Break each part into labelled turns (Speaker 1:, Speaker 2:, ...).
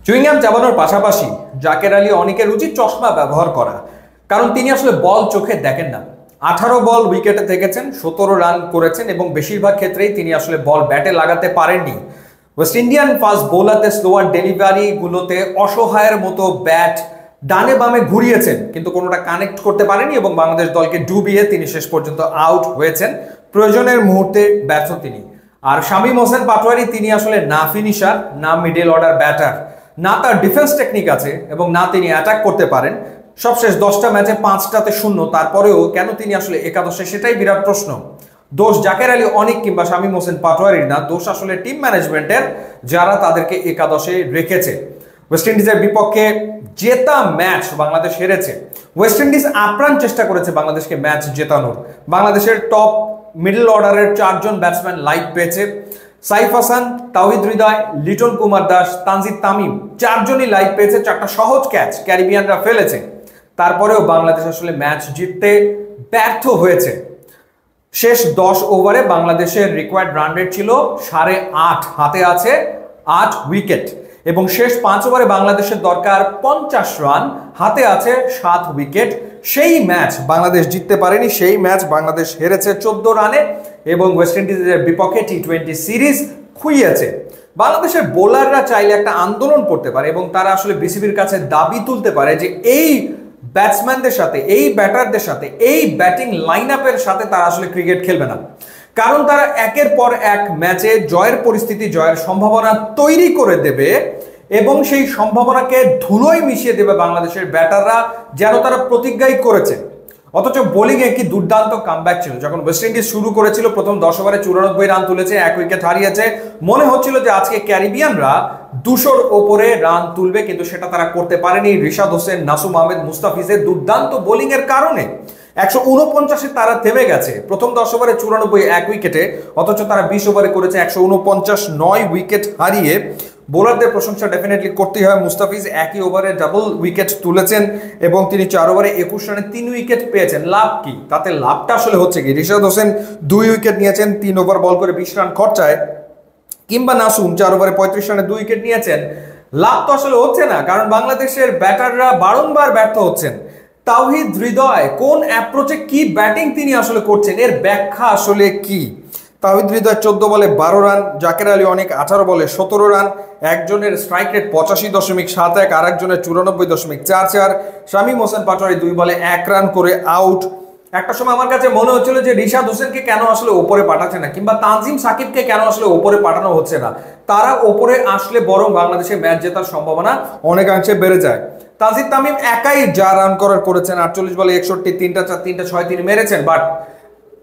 Speaker 1: Chewing gum চাবানোর পাশাপাশি জাকের আলী অনেকের উচিত চশমা ব্যবহার করা, কারণ তিনি আসলে বল চোখে দেখেন না। 18 বল উইকেটে থেকেছেন, 17 রান করেছেন এবং বেশিরভাগ ক্ষেত্রেই তিনি আসলে বল ব্যাটে লাগাতে পারেননি। ওয়েস্ট ইন্ডিয়ান ফাস্ট বোলারদের স্লোয়ার ডেলিভারি গুলোতে অসহায়ের মতো ব্যাট ডানে বামে ঘুরিয়েছেন, কিন্তু কোনোটা কানেক্ট করতে পারেনি এবং বাংলাদেশ দলকে ডুবিয়ে তিনি শেষ পর্যন্ত আউট হয়েছেন। প্রয়োজনের মুহূর্তে ব্যর্থ তিনি। আর শামীম হোসেন পাটোয়ারি তিনি আসলে না ফিনিশার, না মিডল অর্ডার ব্যাটার, না তার ডিফেন্স টেকনিক আছে এবং না তিনি অ্যাটাক করতে পারেন। সবশেষ 10টা ম্যাচে 5টাতে 0, তারপরেও কেন তিনি আসলে একাদশে, সেটাই বিরাট প্রশ্ন। দোষ জাকের আলী অনেক কিংবা শামীম হোসেন পাটোয়ারির না, দোষ আসলে টিম ম্যানেজমেন্টের, যারা তাদেরকে একাদশে রেখেছে। ওয়েস্ট ইন্ডিজের বিপক্ষে জেতা ম্যাচ বাংলাদেশ হেরেছে। ওয়েস্ট ইন্ডিজ আপ্রাণ চেষ্টা করেছে বাংলাদেশকে ম্যাচ জেতানোর। বাংলাদেশের টপ মিডল অর্ডারের 4 জন ব্যাটসম্যান লাইভ পেয়েছে। সাইফ হাসান, তাওহিদ হৃদয়, লিটন কুমার দাস, তানজিদ তামিম 4 জনই লাইভ পেয়েছে। 4টা সহজ ক্যাচ ক্যারিবিয়ানরা ফেলেছে, তারপরেও বাংলাদেশ আসলে ম্যাচ জিততে ব্যর্থ হয়েছে। শেষ 10 ওভারে বাংলাদেশের রিকোয়ার্ড রান রেট ছিল 8.5, হাতে আছে 8 উইকেট এবং শেষ 5 ওভারে বাংলাদেশের দরকার 50 রান, হাতে আছে 7 উইকেট। সেই ম্যাচ বাংলাদেশ জিততে পারেনি, সেই ম্যাচ বাংলাদেশ হেরেছে 14 রানে এবং ওয়েস্ট ইন্ডিজের বিপক্ষে টি20 সিরিজ খুইয়েছে। বাংলাদেশের বোলাররা চাইলে একটা আন্দোলন করতে পারে এবং তারা আসলে বিসিবির কাছে দাবি তুলতে পারে যে এই ব্যাটসম্যানদের সাথে, এই ব্যাটারদের সাথে, এই ব্যাটিং লাইন আপের সাথে তারা আসলে ক্রিকেট খেলবে না, কারণ তারা একের পর এক ম্যাচে জয়ের পরিস্থিতি, জয়ের সম্ভাবনা তৈরি করে দেবে এবং সেই সম্ভাবনাকে ধুলোয় মিশিয়ে দেবে বাংলাদেশের ব্যাটাররা, যেন তারা প্রতিজ্ঞাই করেছে। অথচ বোলিংয়ে কি দুর্দান্ত কামব্যাক ছিল। যখন ওয়েস্ট ইন্ডিজ শুরু করেছিল, প্রথম 10 ওভারে 94 রান তুলেছে, 1 উইকেট হারিয়েছে। মনে হচ্ছিল যে আজকে ক্যারিবিয়ানরা 200-র ওপরে রান তুলবে, কিন্তু সেটা তারা করতে পারেনি রিশাদ হোসেন, নাসুম আহমেদ, মুস্তাফিজের দুর্দান্ত বোলিং এর কারণে। 149-এ তারা থেমে গেছে প্রথম 10 ওভারে 94, 1 উইকেটে, অথচ তারা 20 ওভারে করেছে 149, 9 উইকেট হারিয়ে। বোলারদের প্রশংসা ডেফিনেটলি করতেই হয়। মুস্তাফিজ একই ওভারে ডাবল উইকেট তুলেছেন এবং তিনি 4 ওভারে 21 রানে 3 উইকেট পেয়েছেন। লাভ কি? তাতে লাভটা আসলে হচ্ছে কি? রিশাদ হোসেন 2 উইকেট নিয়েছেন 3 ওভার বল করে 20 রান খরচায়, কিংবা নাসুম 4 ওভারে 35 রানে 2 উইকেট নিয়েছেন। লাভ তো আসলে হচ্ছে না, কারণ বাংলাদেশের ব্যাটাররা বারংবার ব্যর্থ হচ্ছেন। তাওহিদ হৃদয় কোন অ্যাপ্রোচে কি ব্যাটিং তিনি আসলে করছেন, এর ব্যাখ্যা আসলে কি? তাওহিদ হৃদয় 14 বলে 12 রান, জাকের আলী অনেক 18 বলে 17 রান, একজনের স্ট্রাইক রেট 85.71, আর একজনের 94.44। শামীম হোসেন পাটোয়ারি 2 বলে 1 রান করে আউট। একটা সময় আমার কাছে মনে হচ্ছিল যে রিশাদ হোসেনকে কেন আসলে ওপরে পাঠাচ্ছে না, কিংবা তানজিম সাকিবকে কেন আসলে ওপরে পাঠানো হচ্ছে না। তারা ওপরে আসলে বরং বাংলাদেশের ম্যাচ জেতার সম্ভাবনা অনেকাংশে বেড়ে যায়। তানজিদ তামিম একাই যা রান করেছেন, 48 বলে 61, 3টা 4, 3টা 6 তিনি মেরেছেন। বাট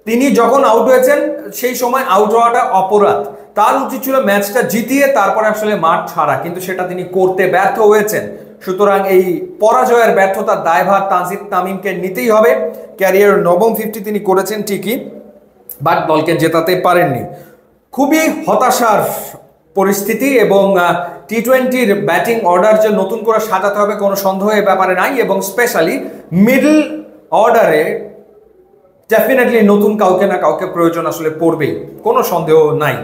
Speaker 1: তিনি যখন আউট হয়েছেন সেই সময় আউট হওয়াটা অপরাধ। তার উচিত ছিল ম্যাচটা জিতিয়ে তারপরে আসলে মাঠ ছাড়া, কিন্তু সেটা তিনি করতে ব্যর্থ হয়েছেন। সুতরাং এই পরাজয়ের ব্যর্থতার দায়ভার তানজিদ তামিমকে নিতেই হবে। ক্যারিয়ারের 9ম 50 তিনি করেছেন ঠিকই, বাট দলকে জেতাতে পারেননি। খুবই হতাশার পরিস্থিতি এবং টি20-র ব্যাটিং অর্ডার যে নতুন করে সাজাতে হবে কোনো সন্দেহ এ ব্যাপারে নাই, এবং স্পেশালি মিডল অর্ডারে ডেফিনেটলি নতুন কাউকে না কাউকে প্রয়োজন আসলে পড়বেই, কোনো সন্দেহ নাই।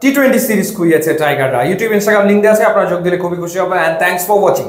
Speaker 1: টি20 সিরিজ খুইয়েছে টাইগাররা। ইউটিউব, ইনস্টাগ্রাম লিঙ্ক দেওয়া আছে, আপনারা যোগ দিলে খুবই খুশি হবে। And thanks for watching.